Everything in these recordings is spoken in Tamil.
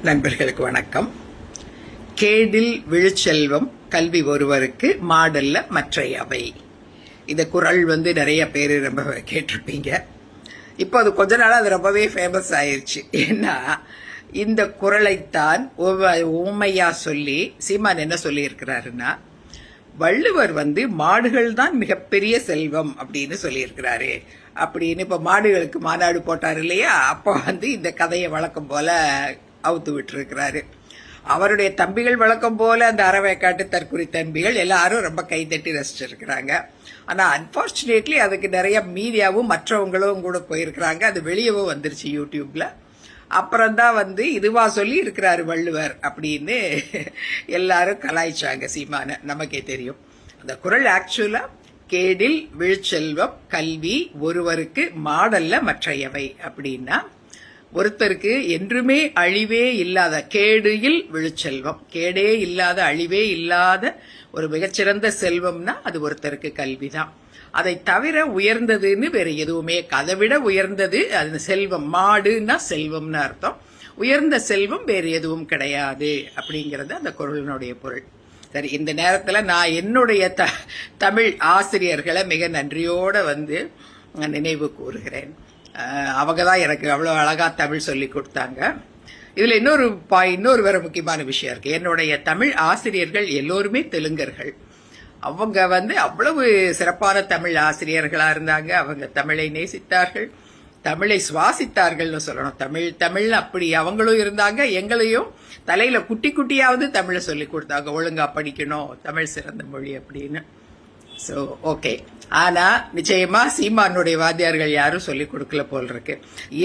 நண்பர்களுக்கு வணக்கம். கேடில் விழுச்செல்வம் கல்வி ஒருவருக்கு மாடல்ல மற்றையவை. இந்த குறள் நிறைய பேர் ரொம்ப கேட்டிருப்பீங்க. இப்போ அது கொஞ்ச நாள் அது ரொம்பவே ஃபேமஸ் ஆயிடுச்சு. ஏன்னா இந்த குறளைத்தான் ஊமையா சொல்லி சீமான் என்ன சொல்லி இருக்கிறாருன்னா, வள்ளுவர் மாடுகள் தான் மிகப்பெரிய செல்வம் அப்படின்னு சொல்லியிருக்கிறாரு அப்படின்னு. இப்போ மாடுகளுக்கு மாநாடு போட்டார் இல்லையா, அப்போ இந்த கதையை வழக்கம் போல அவுத்து விட்டுருக்கிறாரு. அவருடைய தம்பிகள் வழக்கம் போல அந்த அறவேக்காட்டு தற்குறி தம்பிகள் எல்லாரும் ரொம்ப கைதட்டி ரசிச்சிருக்கிறாங்க. ஆனா அன்பார்ச்சுனேட்லி அதுக்கு நிறைய மீடியாவும் மற்றவங்களும் கூட போயிருக்கிறாங்க. அது வெளியவும் வந்துருச்சு யூடியூப்ல. அப்புறம்தான் இதுவா சொல்லி இருக்கிறாரு வள்ளுவர் அப்படின்னு எல்லாரும் கலாய்ச்சாங்க சீமான. நமக்கே தெரியும் அந்த குறள் ஆக்சுவலா கேடில் விழுச்செல்வம் கல்வி ஒருவருக்கு மாடல்ல மற்றையவை அப்படின்னா, ஒருத்தருக்கு என்றுமே அழிவே இல்லாத கேடில் விழுச்செல்வம், கேடே இல்லாத அழிவே இல்லாத ஒரு மிகச்சிறந்த செல்வம்னா அது ஒருத்தருக்கு கல்விதான். அதை தவிர உயர்ந்ததுன்னு வேற எதுவுமே, அதை விட உயர்ந்தது அது செல்வம். மாடுன்னா செல்வம்னு அர்த்தம். உயர்ந்த செல்வம் வேறு எதுவும் கிடையாது அப்படிங்கறது அந்த குறளினுடைய பொருள். சரி, இந்த நேரத்துல நான் என்னுடைய தமிழ் ஆசிரியர்களை மிக நன்றியோட நினைவு கூறுகிறேன். அவங்க தான் எனக்கு அவ்வளோ அழகா தமிழ் சொல்லி கொடுத்தாங்க. இதுல இன்னொரு வேற முக்கியமான விஷயம் இருக்கு. என்னுடைய தமிழ் ஆசிரியர்கள் எல்லோருமே தெலுங்கர்கள். அவங்க அவ்வளவு சிறப்பான தமிழ் ஆசிரியர்களா இருந்தாங்க. அவங்க தமிழை நேசித்தார்கள், தமிழை சுவாசித்தார்கள்னு சொல்லணும். தமிழ் அப்படி அவங்களும் இருந்தாங்க. எங்களையும் தலையில குட்டி குட்டியாவது தமிழை சொல்லி கொடுத்தாங்க. ஒழுங்கா படிக்கணும், தமிழ் சிறந்த மொழி அப்படின்னு. So okay. ஆனா நிச்சயமா சீமானுடைய வாத்தியார்கள் யாரும் சொல்லிக் கொடுக்கல போல் இருக்கு.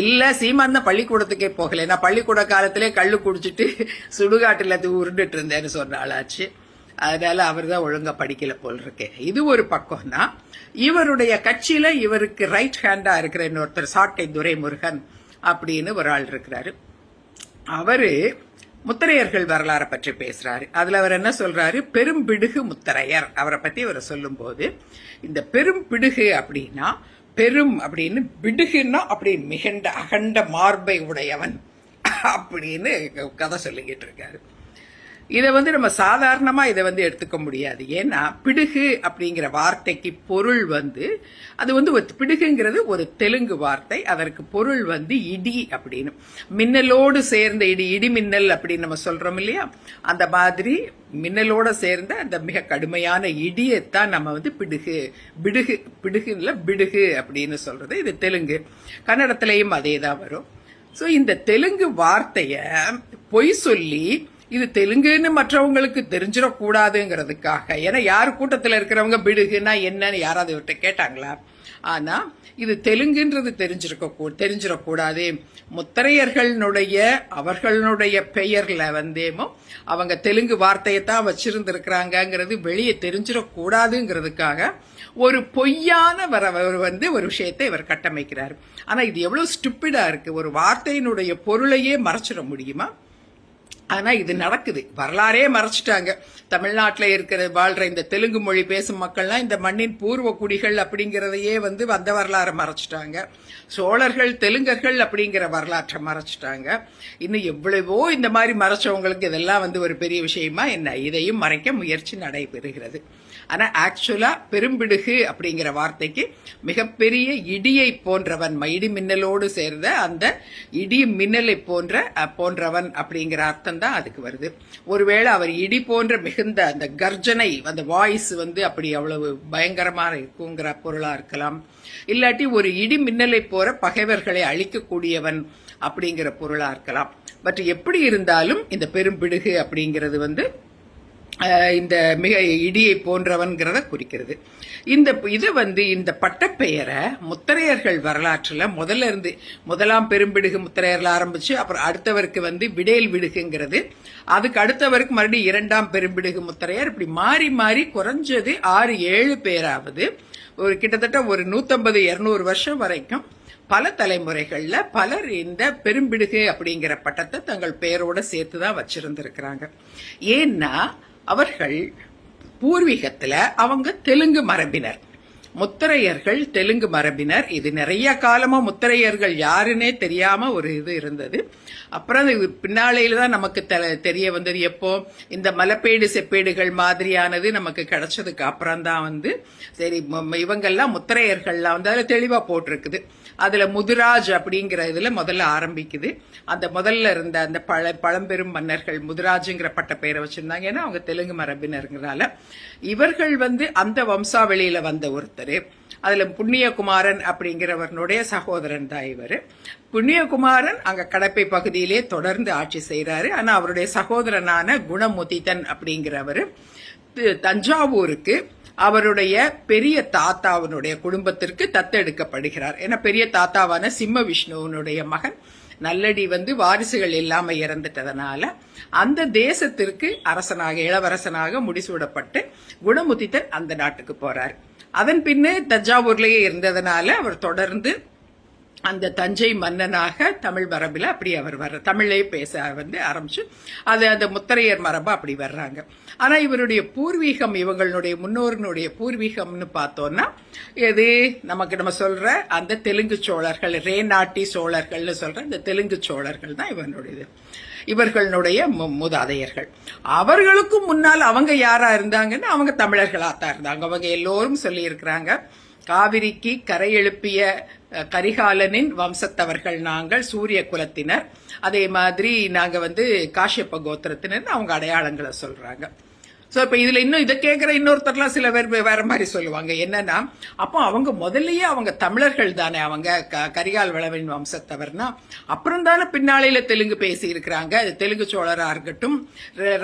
இல்ல சீமான் தான் பள்ளிக்கூடத்துக்கே போகல. நான் பள்ளிக்கூட காலத்திலே கள்ளு குடிச்சிட்டு சுடுகாட்டுல உருண்டுட்டு இருந்தேன்னு சொன்ன ஆளாச்சு. அதனால அவர் தான் ஒழுங்கா படிக்கல போல் இருக்கு. இது ஒரு பக்கம்னா, இவருடைய கட்சியில இவருக்கு ரைட் ஹேண்டா இருக்கிற இன்னொருத்தர் சாட்டை துரைமுருகன் அப்படின்னு ஒரு ஆள் இருக்கிறாரு. அவரு முத்தரையர்கள் வரலாறை பற்றி பேசுறாரு. அதுல அவர் என்ன சொல்றாரு, பெரும்பிடுகு முத்தரையர். அவரை பத்தி அவர் சொல்லும் போது, இந்த பெரும்பிடுகு அப்படின்னா, பெரும் அப்படின்னு, பிடுகுன்னா அப்படி மிகண்ட அகண்ட மார்பை உடையவன் அப்படின்னு கதை சொல்லிக்கிட்டு இருக்காரு. இதை நம்ம சாதாரணமா இதை எடுத்துக்க முடியாது. ஏன்னா பிடுகு அப்படிங்கிற வார்த்தைக்கு பொருள் அது பிடுகுங்கிறது ஒரு தெலுங்கு வார்த்தை. அதற்கு பொருள் இடி அப்படின்னு, மின்னலோடு சேர்ந்த இடி, இடி மின்னல் அப்படின்னு நம்ம சொல்றோம் இல்லையா, அந்த மாதிரி மின்னலோட சேர்ந்த அந்த மிக கடுமையான இடியைத்தான் நம்ம பிடுகு பிடுகுல பிடுகு அப்படின்னு சொல்றது. இது தெலுங்கு. கன்னடத்திலையும் அதே தான் வரும். ஸோ இந்த தெலுங்கு வார்த்தைய பொய் சொல்லி இது தெலுங்குன்னு மற்றவங்களுக்கு தெரிஞ்சிடக்கூடாதுங்கிறதுக்காக, ஏன்னா யாரு கூட்டத்தில் இருக்கிறவங்க பிடுகுன்னா என்னன்னு யாராவது இவர்கிட்ட கேட்டாங்களா? ஆனா இது தெலுங்குன்றது தெரிஞ்சிடக்கூடாது. முத்தரையர்களுடைய அவர்களுடைய பெயர்ல அவங்க தெலுங்கு வார்த்தையத்தான் வச்சிருந்திருக்கிறாங்கிறது வெளியே தெரிஞ்சிடக்கூடாதுங்கிறதுக்காக ஒரு பொய்யான ஒரு விஷயத்தை இவர் கட்டமைக்கிறார். ஆனா இது எவ்வளவு ஸ்டூபிடா இருக்கு. ஒரு வார்த்தையினுடைய பொருளையே மறைச்சிட முடியுமா? ஆனா இது நடக்குது. வரலாறே மறைச்சிட்டாங்க. தமிழ்நாட்டில் வாழ்ற இந்த தெலுங்கு மொழி பேசும் மக்கள்லாம் இந்த மண்ணின் பூர்வ குடிகள் அப்படிங்கறதையே அந்த வரலாறை மறைச்சிட்டாங்க. சோழர்கள் தெலுங்கர்கள் அப்படிங்கிற வரலாற்றை மறைச்சிட்டாங்க. இன்னும் எவ்வளவோ இந்த மாதிரி மறைச்சவங்களுக்கு இதெல்லாம் ஒரு பெரிய விஷயமா என்ன? இதையும் மறைக்க முயற்சி நடைபெறுகிறது. ஆனா ஆக்சுவலா பெரும்பிடுகு அப்படிங்கிற வார்த்தைக்கு மிகப்பெரிய இடியை போன்றவன், இடி மின்னலோடு சேர்ந்த அந்த இடி மின்னலை போன்றவன் அப்படிங்கிற அர்த்தம் தான் அதுக்கு வருது. ஒருவேளை அவர் இடி போன்ற மிகுந்த அந்த கர்ஜனை, அந்த வாய்ஸ் அப்படி அவ்வளவு பயங்கரமா இருக்குங்கிற பொருளா இருக்கலாம். இல்லாட்டி ஒரு இடி மின்னலை போற பகைவர்களை அழிக்கக்கூடியவன் அப்படிங்கிற பொருளா இருக்கலாம். பட் எப்படி இருந்தாலும் இந்த பெரும்பிடுகு அப்படிங்கிறது இந்த மிக இடியை போன்றவன்கிறத குறிக்கிறது. இந்த பட்டப்பெயரை முத்தரையர்கள் வரலாற்றுல முதல்ல இருந்து, முதலாம் பெரும்பிடுகு முத்தரையர்ல ஆரம்பிச்சு அப்புறம் அடுத்தவருக்கு விடேல் விடுகுங்கிறது, அதுக்கு அடுத்தவருக்கு மறுபடியும் இரண்டாம் பெரும்பிடுகு முத்தரையர், இப்படி மாறி மாறி குறைஞ்சது 6-7 பேராவது ஒரு கிட்டத்தட்ட ஒரு 150-200 வருஷம் வரைக்கும் பல தலைமுறைகள்ல பலர் இந்த பெரும்பிடுகு அப்படிங்கிற பட்டத்தை தங்கள் பெயரோட சேர்த்துதான் வச்சிருந்திருக்கிறாங்க. ஏன்னா அவர்கள் பூர்வீகத்துல அவங்க தெலுங்கு மரபினர். முத்தரையர்கள் தெலுங்கு மரபினர். இது நிறைய காலமா முத்தரையர்கள் யாருன்னே தெரியாம ஒரு இது இருந்தது. அப்புறம் பின்னாளையில தான் நமக்கு தெரிய வந்தது. எப்போ இந்த மலைப்பேடு செப்பேடுகள் மாதிரியானது நமக்கு கிடைச்சதுக்கு அப்புறம் தான் வந்து சரி இவங்கெல்லாம் முத்தரையர்கள்லாம் வந்து அதுல தெளிவா போட்டிருக்குது. அதுல முதுராஜ் அப்படிங்கிற இதுல முதல்ல ஆரம்பிக்குது. அந்த முதல்ல இருந்த அந்த பழம்பெரும் மன்னர்கள் முதுராஜுங்கிற பட்ட பெயரை வச்சிருந்தாங்க. ஏன்னா அவங்க தெலுங்கு மரபினருங்கிறனால இவர்கள் வந்து அந்த வம்சாவளியில வந்த ஒருத்தர். அதுல புண்ணியகுமாரன் அப்படிங்கிறவனுடைய சகோதரன் தான் இவர். புண்ணியகுமாரன் அங்க கடப்பை பகுதியிலே தொடர்ந்து ஆட்சி செய்யறாரு. ஆனா அவருடைய சகோதரனான குணமுதிதன் அப்படிங்கிறவர் தஞ்சாவூருக்கு அவருடைய பெரிய தாத்தாவனுடைய குடும்பத்திற்கு தத்தெடுக்கப்படுகிறார். ஏன்னா பெரிய தாத்தாவான சிம்ம விஷ்ணுவனுடைய மகன் நல்லடி வந்து வாரிசுகள் இல்லாம இறந்துட்டதனால அந்த தேசத்திற்கு அரசனாக இளவரசனாக முடிசூடப்பட்டு குணமுதித்தன் அந்த நாட்டுக்கு போறார். அதன் பின்னு தஞ்சாவூர்லயே இருந்ததனால அவர் தொடர்ந்து அந்த தஞ்சை மன்னனாக தமிழ் மரபில் அப்படி அவர் தமிழே பேச வந்து ஆரம்பிச்சு அது அந்த முத்தரையர் மரபு அப்படி வர்றாங்க. ஆனா இவருடைய பூர்வீகம் இவங்களுடைய முன்னோர்களுடைய பூர்வீகம்னு பார்த்தோம்னா எது நம்ம சொல்ற அந்த தெலுங்கு சோழர்கள் ரேநாட்டி சோழர்கள்னு சொல்ற இந்த தெலுங்கு சோழர்கள் தான் இவனுடையது. இவர்களுடைய மூதாதையர்கள். அவர்களுக்கும் முன்னால் அவங்க யாரா இருந்தாங்கன்னு அவங்க தமிழர்களாத்தான் இருந்தாங்க. அவங்க எல்லோரும் சொல்லி இருக்கிறாங்க காவிரிக்கு கரை எழுப்பிய கரிகாலனின் வம்சத்தவர்கள் நாங்கள், சூரிய குலத்தினர். அதே மாதிரி நாங்க வந்து காஷ்யப்ப கோத்திரத்தினர் அவங்க அடையாளங்களை சொல்றாங்க. சோ இப்ப இதுல இன்னும் இதை கேட்கிற இன்னொருத்தர்லாம் சில பேர் வேற மாதிரி சொல்லுவாங்க. என்னன்னா அப்போ அவங்க முதல்லயே அவங்க தமிழர்கள் தானே, அவங்க கரிகால் வளவன் வம்சத்தவர்னா அப்புறம் தானே பின்னாளையில தெலுங்கு பேசி இருக்கிறாங்க. தெலுங்கு சோழரா இருக்கட்டும்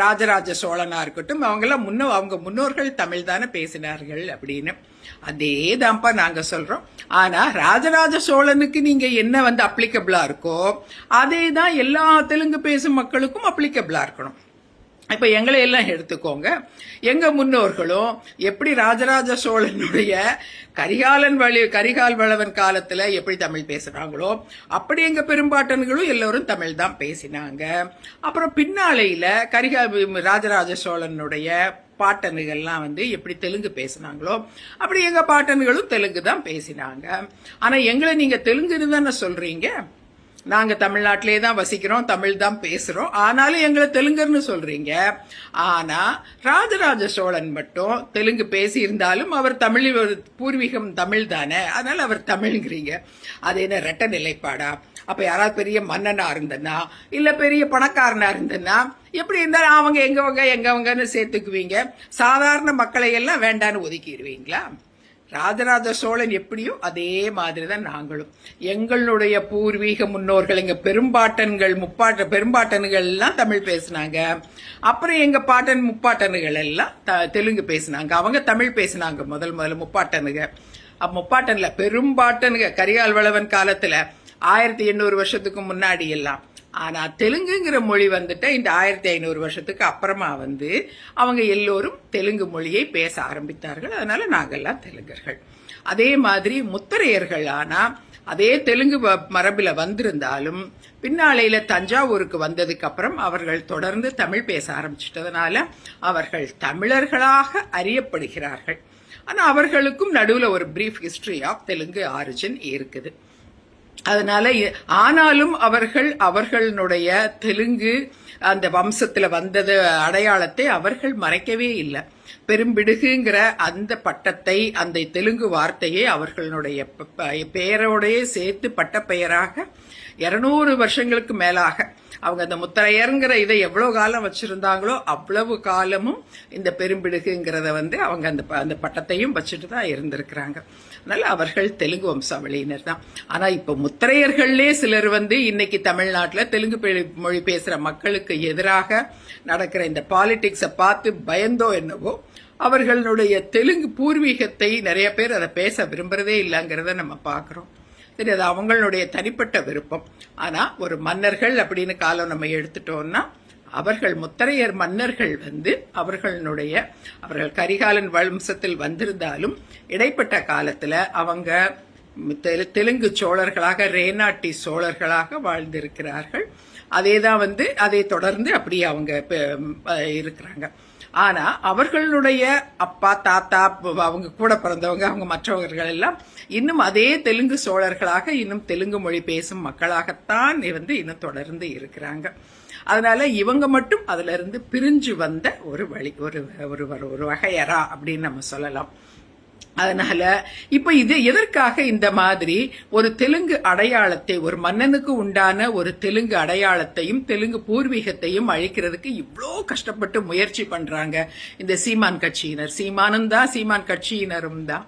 ராஜராஜ சோழனா இருக்கட்டும் அவங்கெல்லாம் அவங்க முன்னோர்கள் தமிழ் தானே பேசினார்கள் அப்படின்னு. அதே தான்ப்பா நாங்க சொல்றோம். ஆனா ராஜராஜ சோழனுக்கு நீங்க என்ன வந்து அப்ளிகபிளா இருக்கோ அதே தான் எல்லா தெலுங்கு பேசும் மக்களுக்கும் அப்ளிகபிளா இருக்கணும். இப்ப எங்களை எல்லாம் எடுத்துக்கோங்க. எங்க முன்னோர்களும் எப்படி ராஜராஜ சோழனுடைய கரிகால் வளவன் காலத்துல எப்படி தமிழ் பேசுறாங்களோ அப்படி எங்க பெரும்பாட்டன்களும் எல்லோரும் தமிழ் தான் பேசினாங்க. அப்புறம் பின்னாளையில ராஜராஜ சோழனுடைய பாட்டனுகள்லாம் வந்து எப்படி தெலுங்கு பேசினாங்களோ அப்படி எங்க பாட்டன்களும் தெலுங்கு தான் பேசினாங்க. ஆனா எங்களை நீங்க தெலுங்குன்னு தானே சொல்றீங்க. நாங்க தமிழ்நாட்டிலே தான் வசிக்கிறோம், தமிழ் தான் பேசுறோம், ஆனாலும் எங்களை தெலுங்குன்னு சொல்றீங்க. ஆனா ராஜராஜ சோழன் மட்டும் தெலுங்கு பேசி இருந்தாலும் அவர் தமிழில் ஒரு பூர்வீகம் தமிழ் தானே, அதனால அவர் தமிழ்ங்கிறீங்க. அது என்ன ரெட்ட நிலைப்பாடா? அப்ப யாராவது பெரிய மன்னனா இருந்தனா இல்ல பெரிய பணக்காரனா இருந்தனா எப்படி இருந்தாலும் அவங்க எங்கவங்கன்னு சேர்த்துக்குவீங்க. சாதாரண மக்களை எல்லாம் வேண்டான்னு ஒதுக்கிடுவீங்களா? ராஜராஜ சோழன் எப்படியோ அதே மாதிரிதான் நாங்களும். எங்களுடைய பூர்வீக முன்னோர்கள் எங்க பெரும்பாட்டன்கள் எல்லாம் தமிழ் பேசினாங்க. அப்புறம் எங்க பாட்டன் முப்பாட்டனுகள் எல்லாம் தெலுங்கு பேசினாங்க. அவங்க தமிழ் பேசினாங்க முதல்ல முப்பாட்டனுங்க. முப்பாட்டன்ல பெரும்பாட்டனுங்க கரிகால் வளவன் காலத்துல 1800 வருஷத்துக்கு முன்னாடி எல்லாம். ஆனா தெலுங்குங்கிற மொழி வந்துட்டு இந்த 1500 வருஷத்துக்கு அப்புறமா வந்து அவங்க எல்லோரும் தெலுங்கு மொழியை பேச ஆரம்பித்தார்கள். அதனால நாங்கெல்லாம் தெலுங்கர்கள். அதே மாதிரி முத்தரையர்கள் ஆனா அதே தெலுங்கு மரபில வந்திருந்தாலும் பின்னாளையில தஞ்சாவூருக்கு வந்ததுக்கு அப்புறம் அவர்கள் தொடர்ந்து தமிழ் பேச ஆரம்பிச்சிட்டதுனால அவர்கள் தமிழர்களாக அறியப்படுகிறார்கள். ஆனா அவர்களுக்கும் நடுவுல ஒரு brief history of Telugu origin இருக்குது. அதனால ஆனாலும் அவர்களுடைய தெலுங்கு அந்த வம்சத்துல வந்தது அடையாளத்தை அவர்கள் மறைக்கவே இல்லை. பெரும்பிடுகுங்கிற அந்த பட்டத்தை அந்த தெலுங்கு வார்த்தையை அவர்களுடைய பெயரோடையே சேர்த்து பட்ட பெயராக 200 வருஷங்களுக்கு மேலாக அவங்க அந்த முத்தரையர்ங்கிற இதை எவ்வளவு காலம் வச்சிருந்தாங்களோ அவ்வளவு காலமும் இந்த பெரும்பிடுகுங்கிறத வந்து அவங்க அந்த பட்டத்தையும் வச்சுட்டு தான் இருந்திருக்கிறாங்க. அதனால அவர்கள் தெலுங்கு வம்சாவளியினர் தான். ஆனா இப்ப முத்தரையர்களே சிலர் வந்து இன்னைக்கு தமிழ்நாட்டுல தெலுங்கு மொழி பேசுற மக்களுக்கு எதிராக நடக்கிற இந்த பாலிடிக்ஸை பார்த்து பயந்தோ என்னவோ அவர்களுடைய தெலுங்கு பூர்வீகத்தை நிறைய பேர் அதை பேச விரும்புறதே இல்லைங்கிறத நம்ம பாக்குறோம். சரி, அது அவங்களுடைய தனிப்பட்ட விருப்பம். ஆனா ஒரு மன்னர்கள் அப்படின்னு காலம் நம்ம எடுத்துட்டோம்னா அவர்கள் முத்தரையர் மன்னர்கள் வந்து அவர்கள் கரிகாலன் வம்சத்தில் வந்திருந்தாலும் இடைப்பட்ட காலத்துல அவங்க தெலுங்கு சோழர்களாக ரேநாட்டி சோழர்களாக வாழ்ந்திருக்கிறார்கள். அதேதான் வந்து அதை தொடர்ந்து அப்படியே அவங்க இருக்கிறாங்க. ஆனா அவர்களுடைய அப்பா தாத்தா அவங்க கூட பிறந்தவங்க அவங்க மற்றவர்கள் எல்லாம் இன்னும் அதே தெலுங்கு சோழர்களாக இன்னும் தெலுங்கு மொழி பேசும் மக்களாகத்தான் இன்னும் தொடர்ந்து இருக்கிறாங்க. அதனால இவங்க மட்டும் அதுல இருந்து பிரிஞ்சு வந்த ஒரு வழி ஒரு வகையறா அப்படின்னு நம்ம சொல்லலாம். அதனால இப்ப இது எதற்காக இந்த மாதிரி ஒரு தெலுங்கு அடையாளத்தை, ஒரு மன்னனுக்கு உண்டான ஒரு தெலுங்கு அடையாளத்தையும் தெலுங்கு பூர்வீகத்தையும் அழிக்கிறதுக்கு இவ்வளோ கஷ்டப்பட்டு முயற்சி பண்றாங்க இந்த சீமான் கட்சியினர்? சீமானும் தான், சீமான் கட்சியினரும் தான்.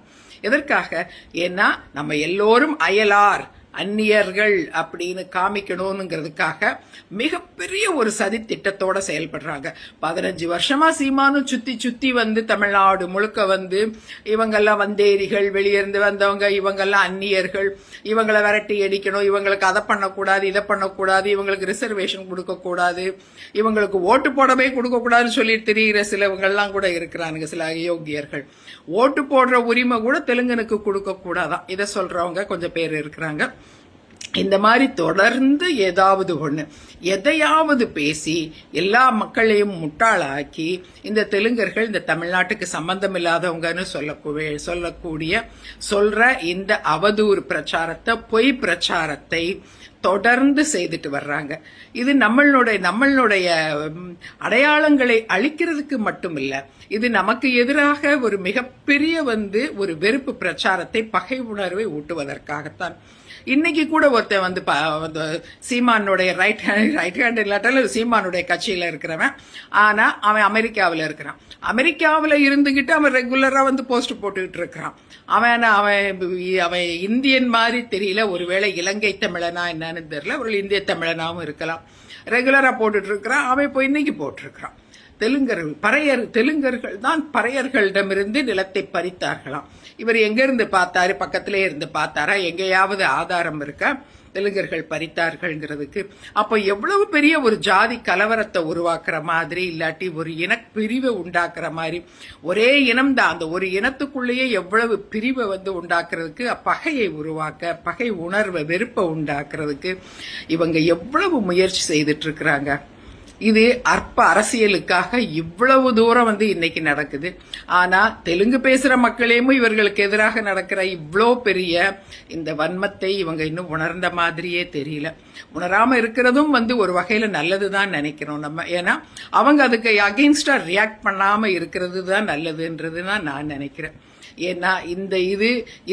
எதற்காக? ஏன்னா நம்ம எல்லோரும் அயலார், அந்நியர்கள் அப்படின்னு காமிக்கணும்ங்கிறதுக்காக மிகப்பெரிய ஒரு சதி திட்டத்தோட செயல்படுறாங்க. 15 வருஷமா சீமானும் சுத்தி தமிழ்நாடு முழுக்க இவங்கெல்லாம் வந்தேரிகள், வெளியிருந்து வந்தவங்க, இவங்கெல்லாம் அந்நியர்கள், இவங்களை விரட்டி அடிக்கணும், இவங்களுக்கு அதை பண்ணக்கூடாது, இதை பண்ணக்கூடாது, இவங்களுக்கு ரிசர்வேஷன் கொடுக்கக்கூடாது, இவங்களுக்கு ஓட்டு போடவே கொடுக்கக்கூடாதுன்னு சொல்லிட்டு தெரிகிற சிலவங்கெல்லாம் கூட இருக்கிறானுங்க, சில அயோக்கியர்கள். ஓட்டு போடுற உரிமை கூட தெலுங்கனுக்கு கொடுக்க கூடாதான், இதை சொல்றவங்க கொஞ்சம் பேர் இருக்கிறாங்க. இந்த மாதிரி தொடர்ந்து ஏதாவது ஒண்ணு எதையாவது பேசி எல்லா மக்களையும் முட்டாளாக்கி இந்த தெலுங்கர்கள் இந்த தமிழ்நாட்டுக்கு சம்பந்தம் இல்லாதவங்கன்னு சொல்ற இந்த அவதூறு பிரச்சாரத்தை, பொய் பிரச்சாரத்தை தொடர்ந்து செய்துட்டு வர்றாங்க. இது நம்மளுடைய அடையாளங்களை அழிக்கிறதுக்கு மட்டும் இல்ல, இது நமக்கு எதிராக ஒரு மிகப்பெரிய ஒரு வெறுப்பு பிரச்சாரத்தை, பகை உணர்வை ஊட்டுவதற்காகத்தான். இன்னைக்கு கூட ஒருத்தன் சீமானுடைய ரைட் ஹேண்ட் இல்லாட்டாலும் சீமானுடைய கட்சியில இருக்கிறவன், ஆனா அவன் அமெரிக்காவில் இருக்கிறான். அமெரிக்காவில் இருந்துகிட்டு அவன் ரெகுலரா போஸ்ட் போட்டுக்கிட்டு இருக்கிறான். அவன் இந்தியன் மாதிரி தெரியல, ஒருவேளை இலங்கை தமிழனா என்னன்னு தெரியல, ஒரு இந்திய தமிழனாவும் இருக்கலாம். ரெகுலரா போட்டுட்டு இருக்கிறான். அவன் இப்போ இன்னைக்கு போட்டிருக்கிறான், தெலுங்கர்கள் தான் பறையர்களிடமிருந்து நிலத்தை பறித்தார்களாம். இவர் எங்க இருந்து பார்த்தாரு? பக்கத்திலே இருந்து பார்த்தாரா? எங்கேயாவது ஆதாரம் இருக்கா தெலுங்கர்கள் பறித்தார்கள்ங்கிறதுக்கு? அப்ப எவ்வளவு பெரிய ஒரு ஜாதி கலவரத்தை உருவாக்குற மாதிரி, இல்லாட்டி ஒரு இனப்பிரிவை உண்டாக்குற மாதிரி, ஒரே இனம் தான், அந்த ஒரு இனத்துக்குள்ளேயே எவ்வளவு பிரிவை உண்டாக்குறதுக்கு, பகையை உருவாக்க, பகை உணர்வை, வெறுப்பை உண்டாக்குறதுக்கு இவங்க எவ்வளவு முயற்சி செய்துட்டு இருக்கிறாங்க. இது அற்ப அரசியலுக்காக இவ்வளவு தூரம் இன்னைக்கு நடக்குது. ஆனா தெலுங்கு பேசுற மக்களையும் இவர்களுக்கு எதிராக நடக்கிற இவ்வளோ பெரிய இந்த வன்மத்தை இவங்க இன்னும் உணர்ந்த மாதிரியே தெரியல. உணராம இருக்கிறதும் ஒரு வகையில நல்லதுதான் நினைக்கிறோம் நம்ம. ஏன்னா அவங்க அதுக்கு அகெயின்ஸ்டா ரியாக்ட் பண்ணாம இருக்கிறது தான் நல்லதுன்றதுதான் நான் நினைக்கிறேன். ஏன்னா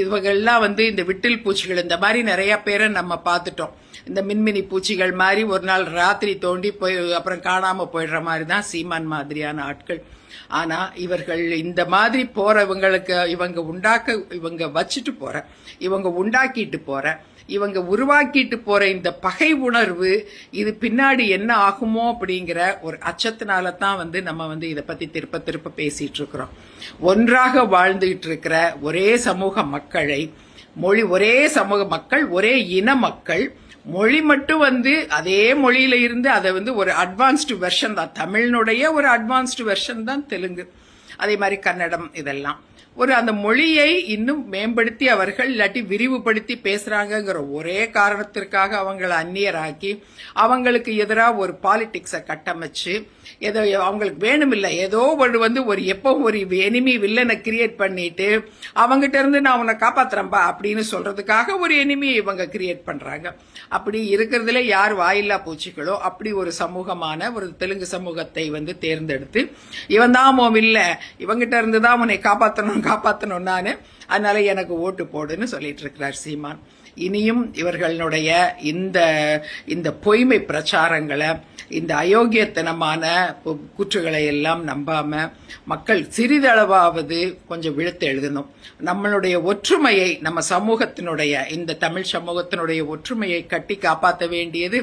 இவங்கெல்லாம் இந்த விட்டில் பூச்சிகள், இந்த மாதிரி நிறைய பேரை நம்ம பார்த்துட்டோம். இந்த மின்மினி பூச்சிகள் மாதிரி ஒரு நாள் ராத்திரி தோண்டி போய் அப்புறம் காணாம போயிடுற மாதிரி தான் சீமான் மாதிரியான ஆட்கள். ஆனா இவர்கள் இந்த மாதிரி போறவங்களுக்கு இவங்க வச்சுட்டு போற, இவங்க உண்டாக்கிட்டு போற, இவங்க உருவாக்கிட்டு போற இந்த பகை உணர்வு, இது பின்னாடி என்ன ஆகுமோ அப்படிங்கிற ஒரு அச்சத்தினால தான் நம்ம இதை பத்தி திருப்ப பேசிட்டு இருக்கிறோம். ஒன்றாக வாழ்ந்துகிட்டு இருக்கிற ஒரே சமூக மக்களை, ஒரே சமூக மக்கள், ஒரே இன மக்கள், மொழி மட்டும் அதே மொழியில இருந்து அதை ஒரு அட்வான்ஸ்டு வெர்ஷன் தான், தமிழினுடைய ஒரு அட்வான்ஸ்டு வெர்ஷன் தான் தெலுங்கு, அதே மாதிரி கன்னடம். இதெல்லாம் அந்த மொழியை இன்னும் மேம்படுத்தி அவர்கள் இல்லாட்டி விரிவுபடுத்தி பேசுறாங்கிற ஒரே காரணத்திற்காக அவங்களை அந்நியராக்கி அவங்களுக்கு எதிராக ஒரு பாலிடிக்ஸை கட்டமைச்சு, ஏதோ அவங்களுக்கு வேணுமில்லை, ஏதோ ஒரு எப்போ ஒரு எனிமி வில்லனை கிரியேட் பண்ணிட்டு அவங்ககிட்ட இருந்து நான் உன்னை காப்பாத்துறேன்பா அப்படின்னு சொல்றதுக்காக ஒரு எனிமி இவங்க கிரியேட் பண்றாங்க. அப்படி இருக்கிறதுல யார் வாயில்லா பூச்சிகளோ அப்படி ஒரு சமூகமான ஒரு தெலுங்கு சமூகத்தை தேர்ந்தெடுத்து, இவன் தான் இல்ல, இவங்கிட்ட இருந்து தான் உன்னை காப்பாத்தணும் நானு, அதனால எனக்கு ஓட்டு போடுன்னு சொல்லிட்டு இருக்கிறார் சீமான். இனியும் இவர்களுடைய இந்த பொய்மை பிரச்சாரங்களை, இந்த அயோக்கியத்தனமான கூற்றுகளை எல்லாம் நம்பாம மக்கள் சிறிதளவாவது கொஞ்சம் விழுத்து எழுதணும். நம்மளுடைய ஒற்றுமையை, நம்ம சமூகத்தினுடைய, இந்த தமிழ் சமூகத்தினுடைய ஒற்றுமையை கட்டி காப்பாற்ற வேண்டியது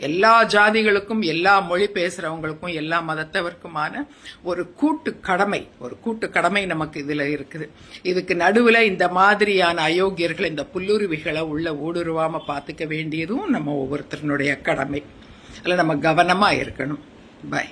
எல்லா ஜாதிகளுக்கும், எல்லா மொழி பேசுறவங்களுக்கும், எல்லா மதத்தவருக்குமான ஒரு கூட்டு கடமை நமக்கு இதுல இருக்குது. இதுக்கு நடுவுல இந்த மாதிரியான அயோக்கியர்கள், இந்த புல்லுருவிகளை உள்ள ஊடுருவாம பாத்துக்க வேண்டியதும் நம்ம ஒவ்வொருத்தருடைய கடமை. அதில் நம்ம கவனமா இருக்கணும். பாய்.